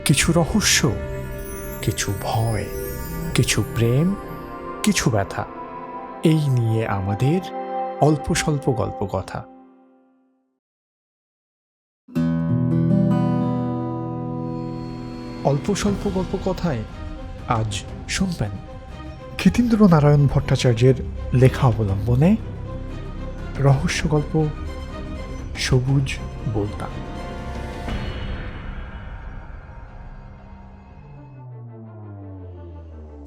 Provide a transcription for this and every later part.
কিছু রহস্য, কিছু ভয়, কিছু প্রেম, কিছু ব্যথা, এই নিয়ে আমাদের অল্প স্বল্প গল্প কথা। অল্প স্বল্প গল্প কথায় আজ শুনবেন ক্ষিতীন্দ্র নারায়ণ ভট্টাচার্যের লেখা অবলম্বনে রহস্য গল্প সবুজ বোলতা।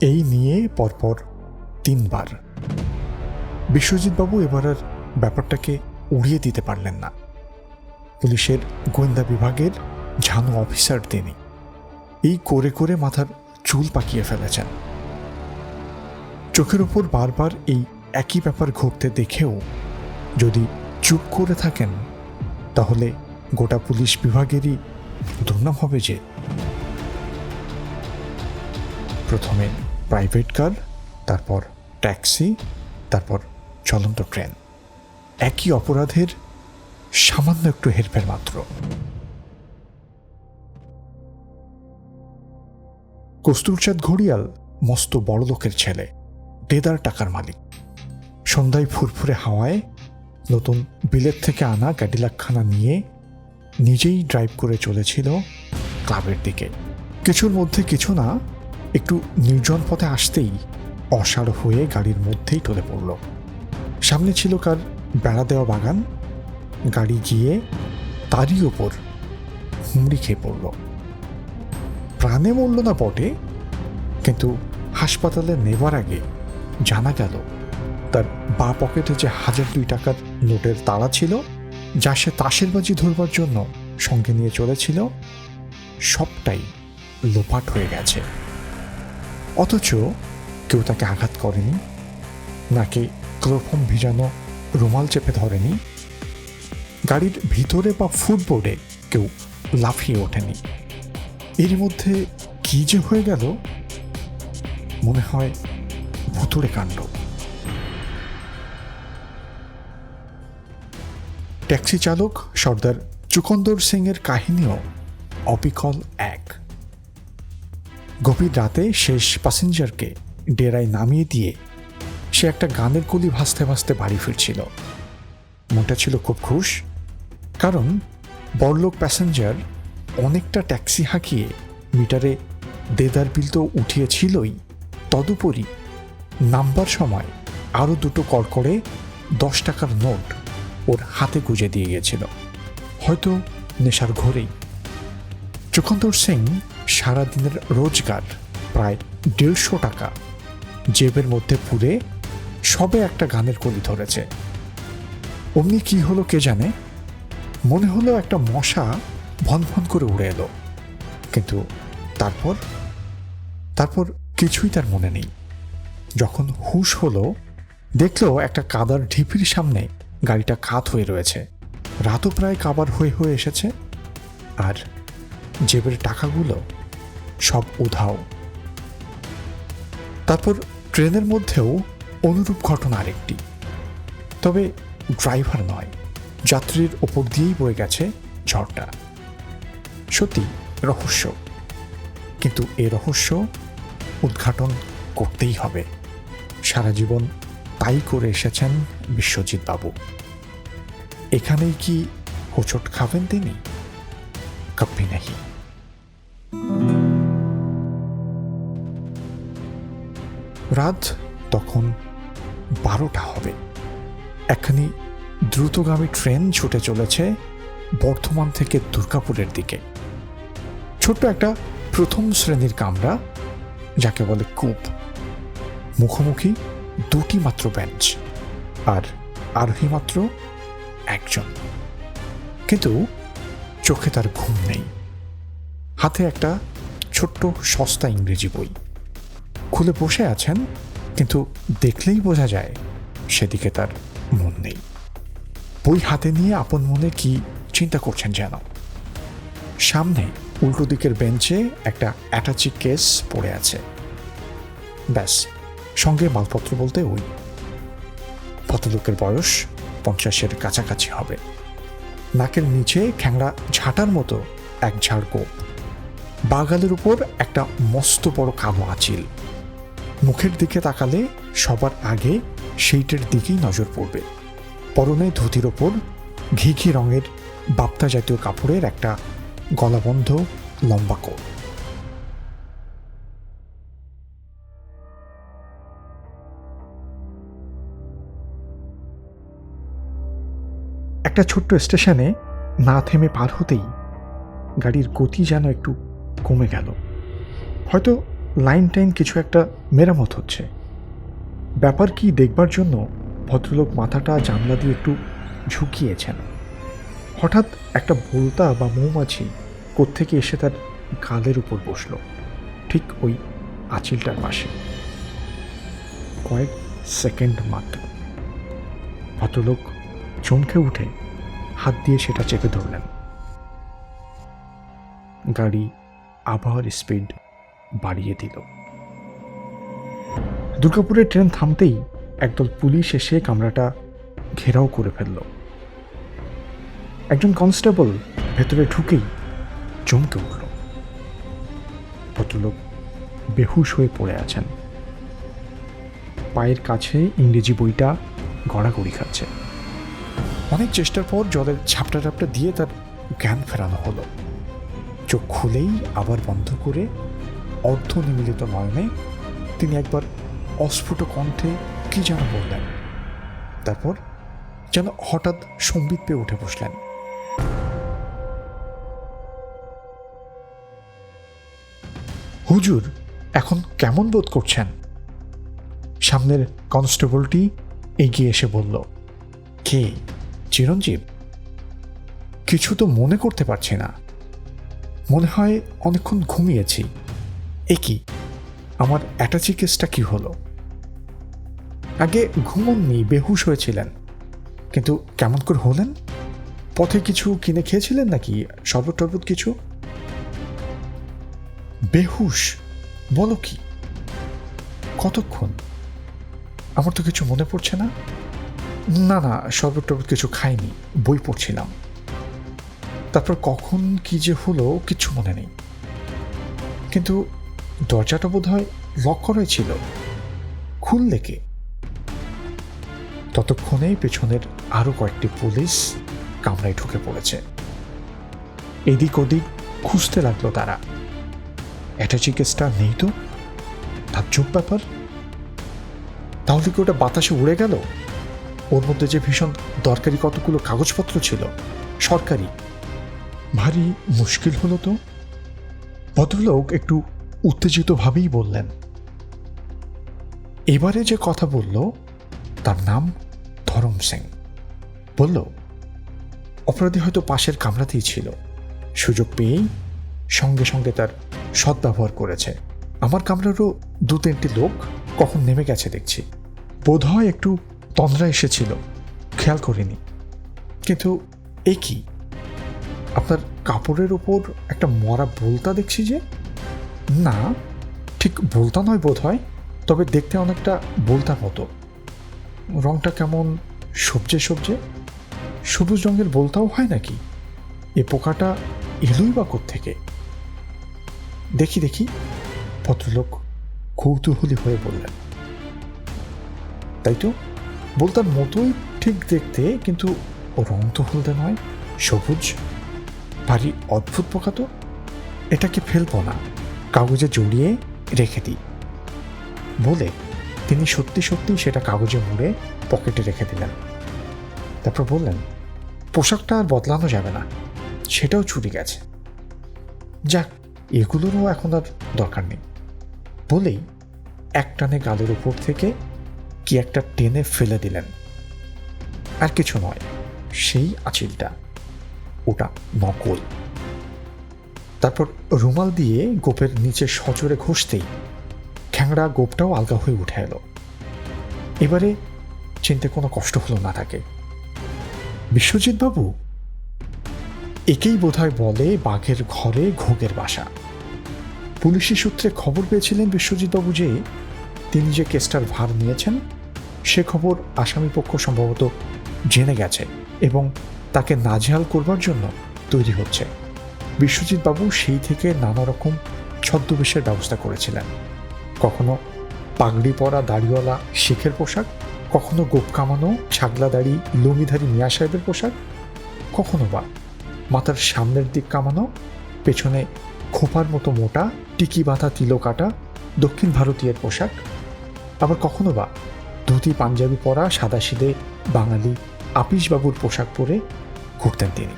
এই নিয়ে পরপর 3 বার বিশ্বজিৎবাবু এবার আর ব্যাপারটাকে উড়িয়ে দিতে পারলেন না। পুলিশের গোয়েন্দা বিভাগের ঝানু অফিসার তিনি। এই করে করে মাথার চুল পাকিয়ে ফেলেছেন। চোখের উপর বারবার এই একই ব্যাপার ঘটতে দেখেও যদি চুপ করে থাকেন তাহলে গোটা পুলিশ বিভাগেরই দুর্নাম হবে যে। প্রথমে প্রাইভেট কার, তারপর ট্যাক্সি, তারপর চলন্ত ট্রেন। একই অপরাধের সামান্য একটু হেরফের মাত্র। কস্তুরচাঁদ ঘড়িয়াল মস্ত বড় লোকের ছেলে, দেদার টাকার মালিক। সন্ধ্যায় ফুরফুরে হাওয়ায় নতুন বিলেত থেকে আনা ক্যাডিলাকখানা নিয়ে নিজেই ড্রাইভ করে চলেছিল ক্লাবের দিকে। কিছুর মধ্যে কিছু না, একটু নির্জন পথে আসতেই অসাড় হয়ে গাড়ির মধ্যেই টলে পড়ল। সামনে ছিল কার বেড়া দেওয়া বাগান। গাড়ি গিয়ে তারই ওপর হুমড়ি খেয়ে পড়ল। প্রাণে মরল না বটে, কিন্তু হাসপাতালে নেবার আগে জানা গেল তার বা পকেটে যে 1002 টাকার নোটের তাড়া ছিল, যা সে তাসের বাজি ধরবার জন্য সঙ্গে নিয়ে চলেছিল, সবটাই লোপাট হয়ে গেছে। অথচ কেউ তাকে আঘাত করেনি, নাকি ক্লোরোফর্ম ভিজানো রুমাল চেপে ধরেনি, গাড়ির ভিতরে বা ফুটবোর্ডে কেউ লাফিয়ে ওঠেনি। এর মধ্যে কি যে হয়ে গেল, মনে হয় ভুতুড়ে কাণ্ড। ট্যাক্সি চালক সর্দার চুকন্দর সিং এর কাহিনীও অবিকল এক। গভীর রাতে শেষ প্যাসেঞ্জারকে ডেরায় নামিয়ে দিয়ে সে একটা গানের কলি ভাসতে ভাসতে বাড়ি ফিরছিল। মনটা ছিল খুব খুশ, কারণ বড়লোক প্যাসেঞ্জার অনেকটা ট্যাক্সি হাঁকিয়ে মিটারে দেদার বিল তো উঠিয়েছিলই, তদুপরি নামবার সময় আরও 2 কড়কড়ে 10 টাকার নোট ওর হাতে গুঁজে দিয়ে গেছিল, হয়তো নেশার ঘোরেই। চুকন্দর সিং সারাদিনের রোজগার প্রায় 150 টাকা জেবের মধ্যে পুরে সবে একটা গানের কলি ধরেছে। অমনি কি হলো কে জানে, মনে হলো একটা মশা ভন ভন করে উড়ে এলো, কিন্তু তারপর কিছুই তার মনে নেই। যখন হুঁশ হলো, দেখলো একটা কাদার ঢিপির সামনে গাড়িটা কাত হয়ে রয়েছে। রাতও প্রায় কাবার হয়ে হয়ে এসেছে, আর জেবের টাকাগুলো সব উধাও। তারপর ট্রেনের মধ্যেও অনুরূপ ঘটনা আরেকটি, তবে ড্রাইভার নয়, যাত্রীর ওপর দিয়েই বয়ে গেছে ঝড়টা। সত্যি রহস্য, কিন্তু এ রহস্য উদ্ঘাটন করতেই হবে। সারা জীবন তাই করে এসেছেন বিশ্বজিৎবাবু। এখানেই কি হোঁচট খাবেন তিনি? কব্বি নাহি। রাত তখন 12টা হবে। একখানি দ্রুতগামী ট্রেন ছুটে চলেছে বর্ধমান থেকে দুর্গাপুরের দিকে। ছোট্ট একটা প্রথম শ্রেণীর কামরা, যাকে বলে কূপ। মুখোমুখি 2টি মাত্র বেঞ্চ, আর আরোহী মাত্র 1জন। কিন্তু চোখে তার ঘুম নেই। হাতে একটা ছোট্ট সস্তা ইংরেজি বই খুলে বসে আছেন, কিন্তু দেখলেই বোঝা যায় সেদিকে তার মন নেই। বই হাতে নিয়ে আপন মনে কি চিন্তা করছেন যেন। সামনে উল্টো দিকের বেঞ্চে একটা অ্যাটাচি কেস পড়ে আছে। ব্যাস, সঙ্গে মালপত্র বলতে ওই। ভদ্রলোকের বয়স 50-এর কাছাকাছি হবে। নাকের নিচে খ্যাংড়া ঝাঁটার মতো এক ঝাড় গোপ। বাগালের উপর একটা মস্ত বড় কালো আঁচিল। মুখের দিকে তাকালে সবার আগে সেইটার দিকেই নজর পড়বে। পরনে ধুতির ওপর ঘি ঘি রঙের বাপ্তা জাতীয় কাপড়ের একটা গলাবন্ধ লম্বা কোট। একটা ছোট্ট স্টেশনে না থেমে পার হতেই গাড়ির গতি যেন একটু কমে গেল। হয়তো লাইন টাইন কিছু একটা মেরামত হচ্ছে। ব্যাপার কি দেখবার জন্য ভদ্রলোক মাথাটা জানলা দিয়ে একটু ঝুঁকিয়েছেন। হঠাৎ একটা বোলতা বা মৌমাছি কোত্থেকে এসে তার গালের উপর বসল, ঠিক ওই আঁচিলটার পাশে। কয়েক সেকেন্ড মাত্র। ভদ্রলোক চমকে উঠে হাত দিয়ে সেটা চেপে ধরলেন। গাড়ি আবার স্পিড বাড়িয়ে দিল। দুর্গাপুরের ট্রেন থামতেই একদল পুলিশ এসে কামরাটা ঘেরাও করে ফেলল। একজন কনস্টেবল ভেতরে ঢুকেই চমকে উঠল। ভদ্রলোক বেহুশ হয়ে পড়ে আছেন। পায়ের কাছে ইংরেজি বইটা গড়াগড়ি খাচ্ছে। অনেক চেষ্টার পর জলের ঝাপটা ঝাপটা দিয়ে তার জ্ঞান ফেরানো হলো। চোখ খুলেই আবার বন্ধ করে অর্ধ নিমিলিত নয়নে তিনি একবার অস্ফুট কণ্ঠে কি যেন বললেন। তারপর যেন হঠাৎ সম্বিত পেয়ে উঠে বসলেন। হুজুর, এখন কেমন বোধ করছেন? সামনের কনস্টেবলটি এগিয়ে এসে বলল। কে? চিরঞ্জীব? কিছু তো মনে করতে পারছি না। মনে হয় অনেকক্ষণ ঘুমিয়েছি। এ কি, আমার অ্যাটাচি কেসটা কি হলো? আগে ঘুমননি, বেহুশ হয়েছিলেন, কিন্তু কেমন করে হলেন? পথে কিছু কিনে খেয়েছিলেন নাকি? শরবত টরবত কিছু? বেহুশ বলো কি? কতক্ষণ? আমার তো কিছু মনে পড়ছে না। না না, শরবত টরবত কিছু খাইনি, বই পড়ছিলাম। তারপর কখন কি যে হলো কিচ্ছু মনে নেই। কিন্তু দরজাটা বোধ হয় লক করাই ছিল। খুললে কে? ততক্ষণে পেছনের আরো কয়েকটি পুলিশ কামরায় ঢুকে পড়েছে। এদিক ওদিক খুঁজতে লাগলো তারা। অ্যাটাচি কেসটা নেই তো। তাজ্জব ব্যাপার। তাহলে কি ওটা বাতাসে উড়ে গেল? ওর মধ্যে যে ভীষণ দরকারি কতগুলো কাগজপত্র ছিল, সরকারি। ভারী মুশকিল হলো তো। ভদ্রলোক একটু উত্তেজিতভাবেই বললেন। এবারে যে কথা বলল তার নাম ধরম সিং। বলল, অপরাধী হয়তো পাশের কামরাতেই ছিল, সুযোগ পেয়েই সঙ্গে সঙ্গে তার সদ্ব্যবহার করেছে। আমার কামরারও 2-3টি লোক কখন নেমে গেছে দেখছি। বোধ হয় একটু তন্দ্রা এসেছিল, খেয়াল করিনি। কিন্তু এ কি, আপনার কাপড়ের ওপর একটা মরা বোলতা দেখছি যে? না, ঠিক বোলতা নয় বোধ হয়, তবে দেখতে অনেকটা বোলতার মতো। রংটা কেমন সবজে সবজে। সবুজ রঙের বোলতাও হয় নাকি? এ পোকাটা এলোই বা কোত্থেকে? দেখি দেখি, ভদ্রলোক কৌতূহলী হয়ে বললেন। তাই তো, বোলতার মতোই ঠিক দেখতে, কিন্তু রং তো হলদে নয়, সবুজ। ভারী অদ্ভুত পোকা তো। এটাকে ফেলবো না, কাগজে জড়িয়ে রেখে দিই বলে তিনি সত্যি সত্যি সেটা কাগজে মুড়ে পকেটে রেখে দিলেন। তারপর বললেন, পোশাকটা আর বদলানো যাবে না, সেটাও চুরি গেছে। যাক, এগুলোরও এখন আর দরকার নেই বলেই একটানে গালের উপর থেকে কি একটা টেনে ফেলে দিলেন। আর কিছু নয়, সেই আঁচিলটা, ওটা নকল। তারপর রুমাল দিয়ে গোপের নিচে সজোরে ঘষতেই খ্যাংড়া গোপটাও আলগা হয়ে উঠে এলো। এবারে চিনতে কোনো কষ্ট হলো না তাকে। বিশ্বজিৎ বাবু, একেই বোধহয় বলে বাঘের ঘরে ঘোগের বাসা। পুলিশি সূত্রে খবর পেয়েছিলেন বিশ্বজিৎ বাবু যে তিনি যে কেসটার ভার নিয়েছেন সে খবর আসামি পক্ষ সম্ভবত জেনে গেছে এবং তাকে নাজেহাল করবার জন্য তৈরি হচ্ছে। বিশ্বজিৎ বাবু সেই থেকে নানা রকম ছদ্মবেশের ব্যবস্থা করেছিলেন। কখনো পাগড়ি পরা দাড়িওয়ালা শিখের পোশাক, কখনো গোপ কামানো ছাগলা দাড়ি লুঙ্গিধারী মিয়া সাহেবের পোশাক, কখনো বা মাথার সামনের দিক কামানো, পেছনে খোপার মতো মোটা টিকি বাঁধা তিলকাটা দক্ষিণ ভারতীয়ের পোশাক, আবার কখনো বা ধুতি পাঞ্জাবি পরা সাদাসিধে বাঙালি আপিসবাবুর পোশাক পরে ঘুরতেন তিনি।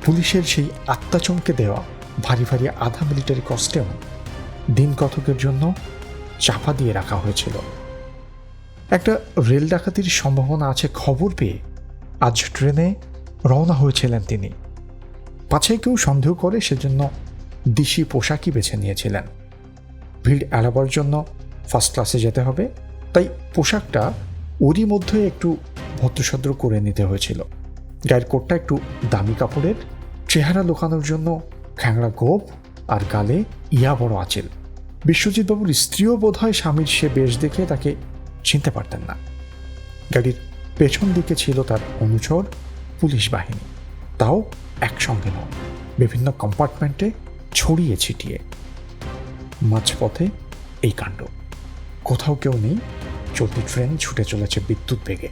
পুলিশের সেই আত্মাচমকে দেওয়া ভারী ভারী আধা মিলিটারি কস্টিউম দিন কতকের জন্য চাপা দিয়ে রাখা হয়েছিল। একটা রেল ডাকাতির সম্ভাবনা আছে খবর পেয়ে আজ ট্রেনে রওনা হয়েছিলেন তিনি। পাছে কেউ সন্দেহ করে সেজন্য দিশি পোশাকই বেছে নিয়েছিলেন। ভিড় এড়াবার জন্য ফার্স্ট ক্লাসে যেতে হবে, তাই পোশাকটা ওরই মধ্যে একটু ভদ্রসদ্র করে নিতে হয়েছিল। গায়ের কোটটা একটু দামি কাপড়ের, চেহারা লুকানোর জন্য খ্যাংড়া গোপ আর গালে ইয়া বড় আঁচল। বিশ্বজিৎবাবুর স্ত্রীও বোধহয় স্বামীর সে বেশ দেখে তাকে চিনতে পারতেন না। গাড়ির পেছন দিকে ছিল তার অনুচর পুলিশ বাহিনী, তাও একসঙ্গে নয়, বিভিন্ন কম্পার্টমেন্টে ছড়িয়ে ছিটিয়ে। মাঝপথে এই কাণ্ড। কোথাও কেউ নেই, চলতি ট্রেন ছুটে চলেছে বিদ্যুৎ বেগে।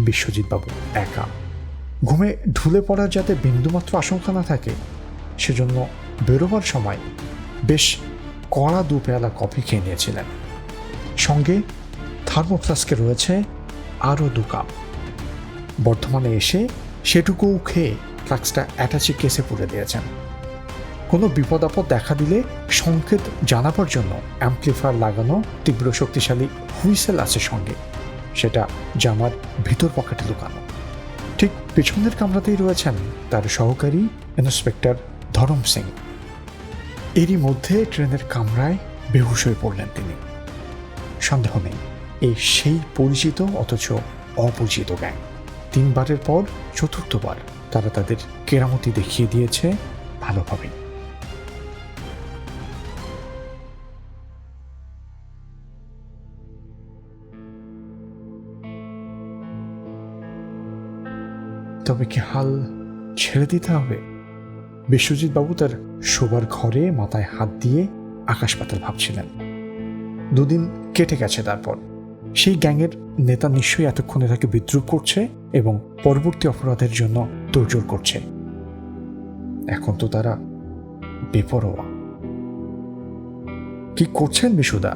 বিশ্বজিৎবাবু একা। ঘুমে ঢুলে পড়ার যাতে বিন্দুমাত্র আশঙ্কা না থাকে সেজন্য বেরোবার সময় বেশ কড়া 2 পেয়ালা কফি খেয়ে নিয়েছিলেন। সঙ্গে থার্মোফ্লাস্কে রয়েছে আরও 2 কাপ। বর্ধমানে এসে সেটুকুও খেয়ে ফ্লাক্সটা অ্যাটাচি কেসে পুরে দিয়েছেন। কোনো বিপদ আপদ দেখা দিলে সংকেত জানাবার জন্য অ্যাম্পলিফায়ার লাগানো তীব্র শক্তিশালী হুইসেল আছে সঙ্গে, সেটা জামার ভিতর পকেটে লুকানো। ঠিক পেছনের কামরাতেই রয়েছেন তার সহকারী ইন্সপেক্টর ধরম সিং। এরই মধ্যে ট্রেনের কামরায় বেহুশ হয়ে পড়লেন তিনি। সন্দেহ নেই এই সেই পরিচিত অথচ অপরিচিত গ্যাং। 3 বারের পর 4র্থবার তারা তাদের কেরামতি দেখিয়ে দিয়েছে ভালোভাবে। তবে কি হাল ছেড়ে দিতে হবে? বিশ্বজিৎবাবু তার শোবার ঘরে মাথায় হাত দিয়ে আকাশ পাতাল ভাবছিলেন। 2 দিন কেটে গেছে, তারপর সেই গ্যাংয়ের নেতা নিশ্চয়ই এতক্ষণে তাকে বিদ্রুপ করছে এবং পরবর্তী অপরাধের জন্য তোড়জোড় করছে। এখন তো তারা বেপরোয়া। কি করছেন বিশুদা?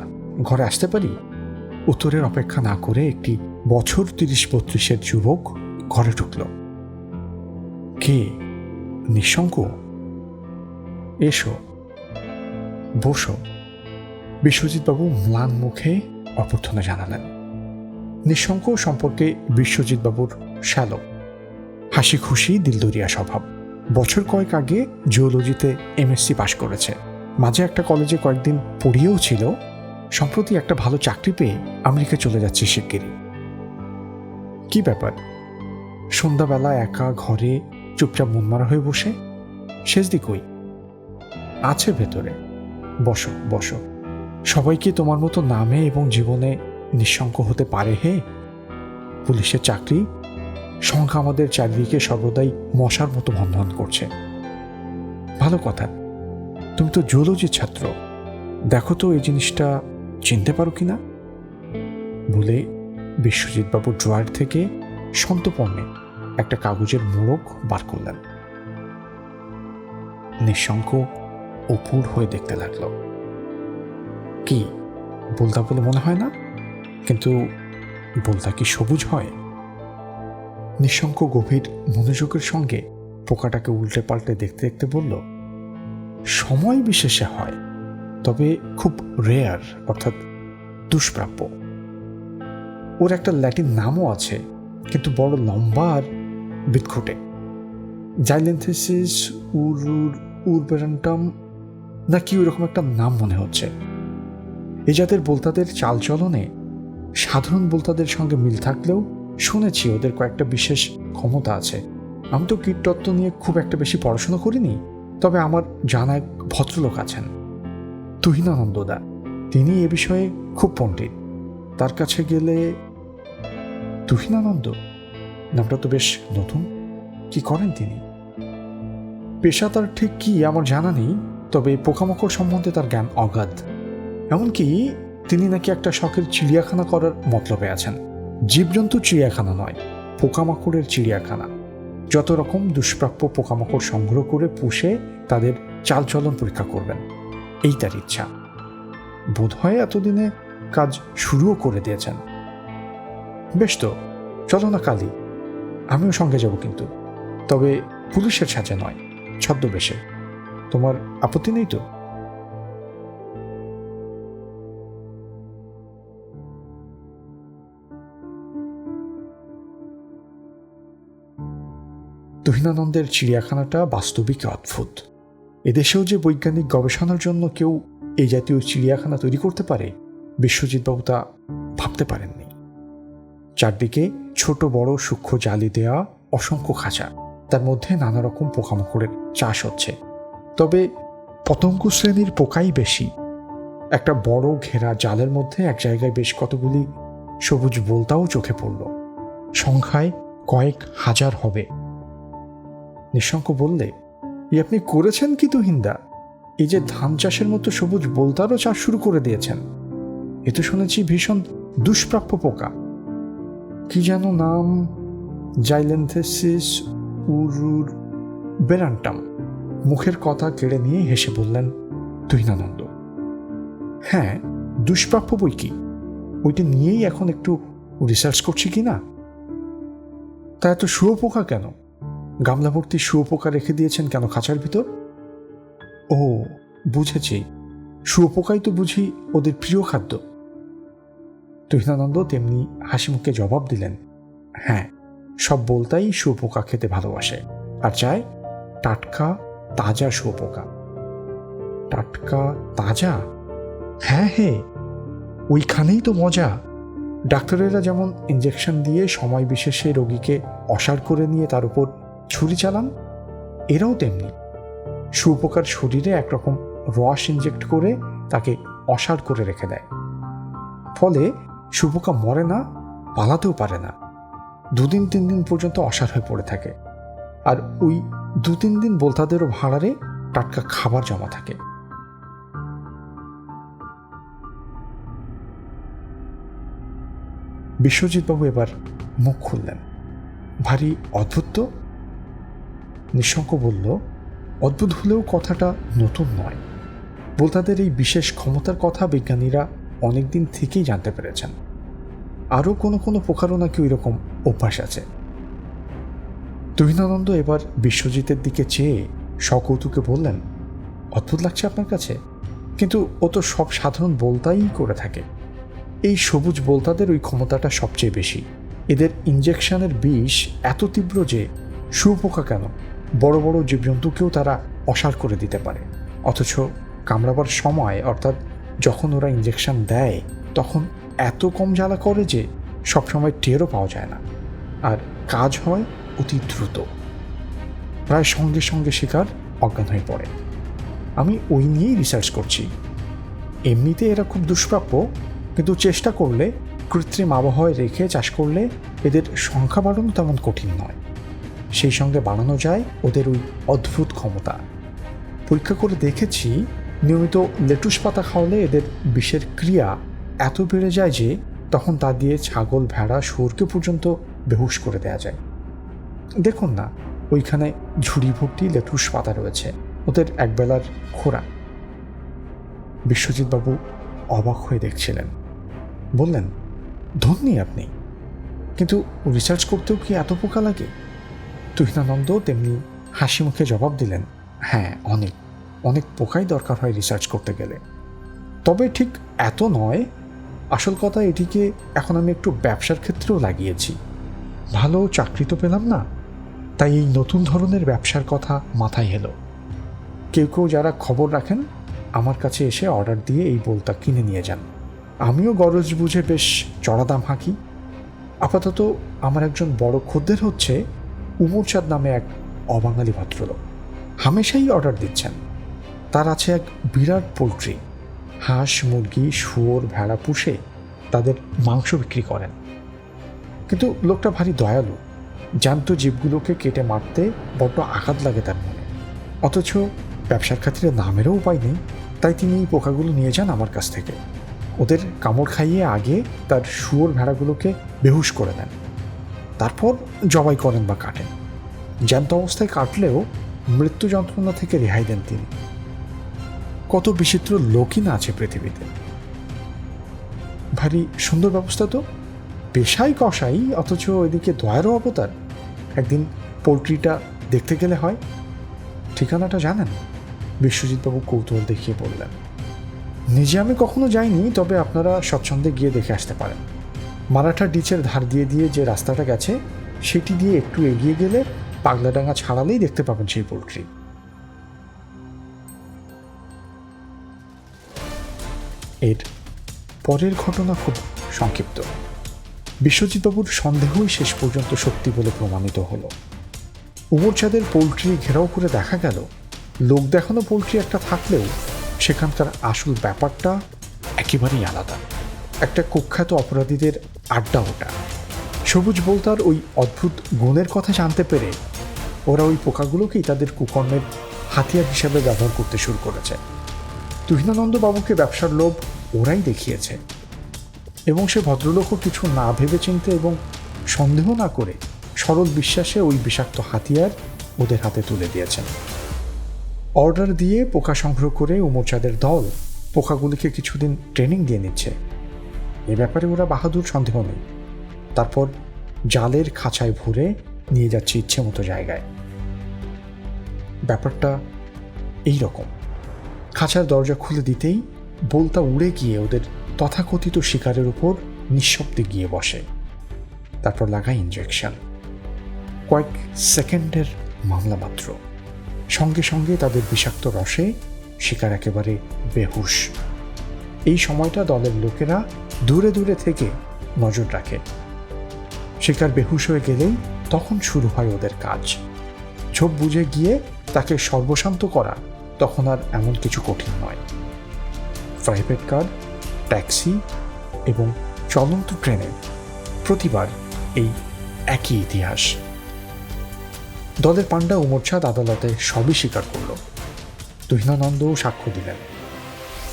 ঘরে আসতে পারি? উত্তরের অপেক্ষা না করে একটি বছর 30-32-এর যুবক ঘরে ঢুকল। কে? নিঃশঙ্ক? এসো, বসো। বিশ্বজিৎবাবু ম্লান মুখে অভ্যর্থনা জানালেন। নিঃশঙ্ক সম্পর্কে বিশ্বজিৎবাবুর শ্যালক, হাসি খুশি দিলদরিয়া স্বভাব। বছর কয়েক আগে জিওলজিতে MSc পাশ করেছে। মাঝে একটা কলেজে কয়েকদিন পড়িয়েও ছিল। সম্প্রতি একটা ভালো চাকরি পেয়ে আমেরিকা চলে যাচ্ছে শিগগিরই। কি ব্যাপার? সন্ধ্যাবেলা একা ঘরে চুপচাপ মনমারা হয়ে বসে? শেষদি কই? আছে ভেতরে। বসো বসো। সবাই কি তোমার মতো নামে এবং জীবনে নিঃশঙ্ক হতে পারে হে? পুলিশের চাকরি, সংখ্যা আমাদের চারদিকে সর্বদাই মশার মতো ভনভন করছে। ভালো কথা, তুমি তো জুওলজির ছাত্র, দেখো তো এই জিনিসটা চিনতে পারো কিনা। বলে বিশ্বজিৎবাবু ড্রয়ার থেকে সন্তপর্ণে একটা কাগজের মোড়ক বার করলেন। নিঃশঙ্ক অপুর হয়ে দেখতে লাগলো। কি বলতা বলে মনে হয় না? কিন্তু বলতা কি সবুজ হয়? নিঃশঙ্ক গভীর মনোযোগের সঙ্গে পোকাটাকে উল্টে পাল্টে দেখতে দেখতে বলল, সময় বিশেষে হয়, তবে খুব রেয়ার, অর্থাৎ দুষ্প্রাপ্য। ওর একটা ল্যাটিন নামও আছে, কিন্তু বড় লম্বা আর বিদঘুটে। জাইলেন্থেসিস উরবেরান্টাম নাকি ওইরকম একটা নাম মনে হচ্ছে। এই জাতের বোলতাদের চালচলনে সাধারণ বোলতাদের সঙ্গে মিল থাকলেও শুনেছি ওদের কয়েকটা বিশেষ ক্ষমতা আছে। আমি তো কীটতত্ত্ব নিয়ে খুব একটা বেশি পড়াশোনা করিনি, তবে আমার জানা এক ভদ্রলোক আছেন, তুহিনানন্দদা। তিনি এ বিষয়ে খুব পণ্ডিত। তার কাছে গেলে। তুহিনানন্দ নামটা তো বেশ নতুন। কি করেন তিনি? পেশা তার ঠিক কি আমার জানা নেই, তবে পোকামাকড় সম্বন্ধে তার জ্ঞান অগাধ। এমনকি তিনি নাকি একটা শখের চিড়িয়াখানা করার মতলবে আছেন। জীবজন্তু চিড়িয়াখানা নয়, পোকামাকড়ের চিড়িয়াখানা। যত রকম দুষ্প্রাপ্য পোকামাকড় সংগ্রহ করে পুষে তাদের চালচলন পরীক্ষা করবেন, এই তার ইচ্ছা। বোধহয় এতদিনে কাজ শুরুও করে দিয়েছেন। বেশ তো, চলো না কালই। আমিও সঙ্গে যাব, কিন্তু তবে পুলিশের সাজে নয়, ছদ্মবেশে। তোমার আপত্তি নেই তো? তুহিনানন্দের চিড়িয়াখানাটা বাস্তবিক অদ্ভুত। এদেশেও যে বৈজ্ঞানিক গবেষণার জন্য কেউ এই জাতীয় চিড়িয়াখানা তৈরি করতে পারে, বিশ্বজিৎবাবু তা ভাবতে পারেননি। চারদিকে ছোট বড় সূক্ষ্ম জালি দেয়া অসংখ্য খাঁচা, তার মধ্যে নানা রকম পোকামাকড়ের চাষ হচ্ছে। তবে পতঙ্গ শ্রেণীর পোকাই বেশি। একটা বড় ঘেরা জালের মধ্যে এক জায়গায় বেশ কতগুলি সবুজ বোলতাও চোখে পড়ল, সংখ্যায় কয়েক হাজার হবে। নিঃশঙ্ক বললে, আপনি করেছেন কি তুহিনদা? এই যে ধান চাষের মতো সবুজ বোলতারও চাষ শুরু করে দিয়েছেন। এ তো শুনেছি ভীষণ দুষ্প্রাপ্য পোকা। কি যেন নাম, জাইলেন্থেসিস উরুর বেরান্টাম। মুখের কথা কেড়ে নিয়ে হেসে বললেন তুহিনানন্দ। হ্যাঁ, দুষ্প্রাপ্য বই কি, ওইটা নিয়েই এখন একটু রিসার্চ করছি কি না। তা এত শুয়োপোকা কেন? গামলা ভর্তি শুয়োপোকা রেখে দিয়েছেন কেন খাঁচার ভিতর? ও, বুঝেছি, শুয়োপোকাই তো বুঝি ওদের প্রিয় খাদ্য। তুহিনানন্দ তেমনি হাসি মুখে জবাব দিলেন, হ্যাঁ, সব বলতাই শুয়োপোকা খেতে ভালোবাসে, আর চায় টাটকা তাজা শুয়োপোকা। টাটকা তাজা? হ্যাঁ হে, ওইখানেই তো মজা। ডাক্তারেরা যেমন ইঞ্জেকশন দিয়ে সময় বিশেষে রোগীকে অসাড় করে নিয়ে তার উপর ছুরি চালান, এরাও তেমনি শুয়োপোকার শরীরে একরকম রস ইনজেক্ট করে তাকে অসাড় করে রেখে দেয়। ফলে শুয়োপোকা মরে না, পালাতেও পারে না। 2-3 দিন পর্যন্ত অসাড় হয়ে পড়ে থাকে। আর ওই 2-3 দিন বোলতাদেরও ভাঁড়ারে টাটকা খাবার জমা থাকে। বিশ্বজিৎবাবু এবার মুখ খুললেন। ভারী অদ্ভুত তো। নিঃশঙ্ক বলল, অদ্ভুত হলেও কথাটা নতুন নয়। বোলতাদের এই বিশেষ ক্ষমতার কথা বিজ্ঞানীরা অনেকদিন থেকেই জানতে পেরেছেন। আরও কোনো কোনো পোকারও নাকি ওই রকম অভ্যাস আছে। তুহিনানন্দ এবার বিশ্বজিতের দিকে চেয়ে সকৌতুকে বললেন, অদ্ভুত লাগছে আপনার কাছে? কিন্তু ও তো সব সাধারণ বোলতাই করে থাকে। এই সবুজ বোলতাদের ওই ক্ষমতাটা সবচেয়ে বেশি। এদের ইঞ্জেকশনের বিষ এত তীব্র যে শুয়োপোকা কেন, বড় বড় জীবজন্তুকেও তারা অসাড় করে দিতে পারে। অথচ কামড়াবার সময়, অর্থাৎ যখন ওরা ইঞ্জেকশন দেয়, তখন এত কম জ্বালা করে যে সবসময় টেরও পাওয়া যায় না, আর কাজ হয় অতি দ্রুত। প্রায় সঙ্গে সঙ্গে শিকার অজ্ঞান হয়ে পড়ে। আমি ওই নিয়েই রিসার্চ করছি। এমনিতে এরা খুব দুষ্প্রাপ্য, কিন্তু চেষ্টা করলে, কৃত্রিম আবহাওয়ায় রেখে চাষ করলে এদের সংখ্যা বাড়ানো তেমন কঠিন নয়। সেই সঙ্গে বাড়ানো যায় ওদের ওই অদ্ভুত ক্ষমতা। পরীক্ষা করে দেখেছি, নিয়মিত লেটুস পাতা খাওয়ালে এদের বিষের ক্রিয়া এত বেড়ে যায় যে তখন তা দিয়ে ছাগল, ভেড়া, শুয়োরকে পর্যন্ত বেহুশ করে দেয়া যায়। দেখুন না, ওইখানে ঝুড়ি ভর্তি লেটুস পাতা রয়েছে, ওদের একবেলার খোরাক। বিশ্বজিৎবাবু অবাক হয়ে দেখছিলেন। বললেন, ধন্যী আপনি, কিন্তু রিসার্চ করতেও কি এত পোকা লাগে? তুহিনানন্দ তেমনি হাসি মুখে জবাব দিলেন, হ্যাঁ, অনেক অনেক পোকাই দরকার হয় রিসার্চ করতে গেলে। তবে ঠিক এত নয়। আসল কথা, এটিকে এখন আমি একটু ব্যবসার ক্ষেত্রেও লাগিয়েছি। ভালো চাকরি তো পেলাম না, তাই এই নতুন ধরনের ব্যবসার কথা মাথায় এলো। কেউ কেউ যারা খবর রাখেন আমার কাছে এসে অর্ডার দিয়ে এই বোলতা কিনে নিয়ে যান। আমিও গরজ বুঝে বেশ চড়া দাম হাঁকি। আপাতত আমার একজন বড় খদ্দের হচ্ছে উমরচাঁদ নামে এক অবাঙালি ভদ্রলোক। হামেশাই অর্ডার দিচ্ছেন। তার আছে এক বিরাট পোলট্রি, হাঁস, মুরগি, শুয়োর, ভেড়া পুষে তাদের মাংস বিক্রি করেন। কিন্তু লোকটা ভারী দয়ালু। জ্যান্ত জীবগুলোকে কেটে মারতে বড্ড আঘাত লাগে তার মনে। অথচ ব্যবসার খাতিরে নামেরও উপায় নেই, তাই তিনি এই পোকাগুলো নিয়ে যান আমার কাছ থেকে। ওদের কামড় খাইয়ে আগে তার শুয়োর ভেড়াগুলোকে বেহুশ করে দেন, তারপর জবাই করেন বা কাটেন। জ্যান্ত অবস্থায় কাটলেও মৃত্যু যন্ত্রণা থেকে রেহাই দেন তিনি। কত বিচিত্র লোকই না আছে পৃথিবীতে। ভারী সুন্দর ব্যবস্থা তো। পেশাই কসাই, অথচ এদিকে দয়ারও অবতার। একদিন পোলট্রিটা দেখতে গেলে হয়। ঠিকানাটা জানেন? বিশ্বজিৎবাবু কৌতূহল দেখিয়ে বললেন। নিজে আমি কখনো যাইনি, তবে আপনারা স্বচ্ছন্দে গিয়ে দেখে আসতে পারেন। মারাঠা ডিচের ধার দিয়ে দিয়ে যে রাস্তাটা গেছে সেটি দিয়ে একটু এগিয়ে গেলে পাগলাডাঙ্গা ছাড়ালেই দেখতে পাবেন সেই পোলট্রি। এর পরের ঘটনা খুব সংক্ষিপ্ত। বিশ্বজিৎবাবুর সন্দেহই শেষ পর্যন্ত সত্যি বলে প্রমাণিত হলো। উমরচাঁদের পোলট্রি ঘেরাও করে দেখা গেল লোক দেখানো পোলট্রি একটা থাকলেও সেখানকার আসল ব্যাপারটা একেবারেই আলাদা। একটা কুখ্যাত অপরাধীদের আড্ডা ওটা। সবুজ বোলতার ওই অদ্ভুত গুণের কথা জানতে পেরে ওরা ওই পোকাগুলোকেই তাদের কুকর্মের হাতিয়ার হিসাবে ব্যবহার করতে শুরু করেছে। তুহিনানন্দ বাবুকে ব্যবসার লোভ ওরাই দেখিয়েছে, এবং সে ভদ্রলোকও কিছু না ভেবে চিনতে এবং সন্দেহ না করে সরল বিশ্বাসে ওই বিষাক্ত হাতিয়ার ওদের হাতে তুলে দিয়েছেন। অর্ডার দিয়ে পোকা সংগ্রহ করে উমরচাঁদের দল পোকাগুলিকে কিছুদিন ট্রেনিং দিয়ে নিচ্ছে। এ ব্যাপারে ওরা বাহাদুর, সন্দেহ নেই। তারপর জালের খাঁচায় ভরে নিয়ে যাচ্ছে ইচ্ছে মতো জায়গায়। ব্যাপারটা এই রকম। খাঁচার দরজা খুলে দিতেই বোলতা উড়ে গিয়ে ওদের তথাকথিত শিকারের উপর নিঃশব্দে গিয়ে বসে। তারপর লাগায় ইঞ্জেকশন। কয়েক সেকেন্ডের মামলা মাত্র, সঙ্গে সঙ্গে তাদের বিষাক্ত রসে শিকার একেবারে বেহুশ। এই সময়টা দলের লোকেরা দূরে দূরে থেকে নজর রাখে। শিকার বেহুশ হয়ে গেলেই তখন শুরু হয় ওদের কাজ। ঝোপ বুঝে গিয়ে তাকে সর্বশান্ত করা তখন আর এমন কিছু কঠিন নয়। প্রাইভেট কার, ট্যাক্সি এবং চলন্ত ট্রেনে প্রতিবার এই একই ইতিহাস। দলের পাণ্ডা উমরচাঁদ আদালতে সবই স্বীকার করল। তুহিনানন্দও সাক্ষ্য দিলেন।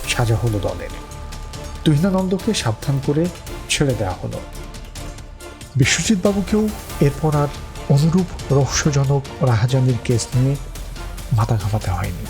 সাজা হলো দলের। তুহিনানন্দকে সাবধান করে ছেড়ে দেওয়া হলো। বিশ্বজিৎবাবুকেও এরপর আর অনুরূপ রহস্যজনক রাহাজানির কেস নিয়ে মাথা ঘামাতে হয়নি।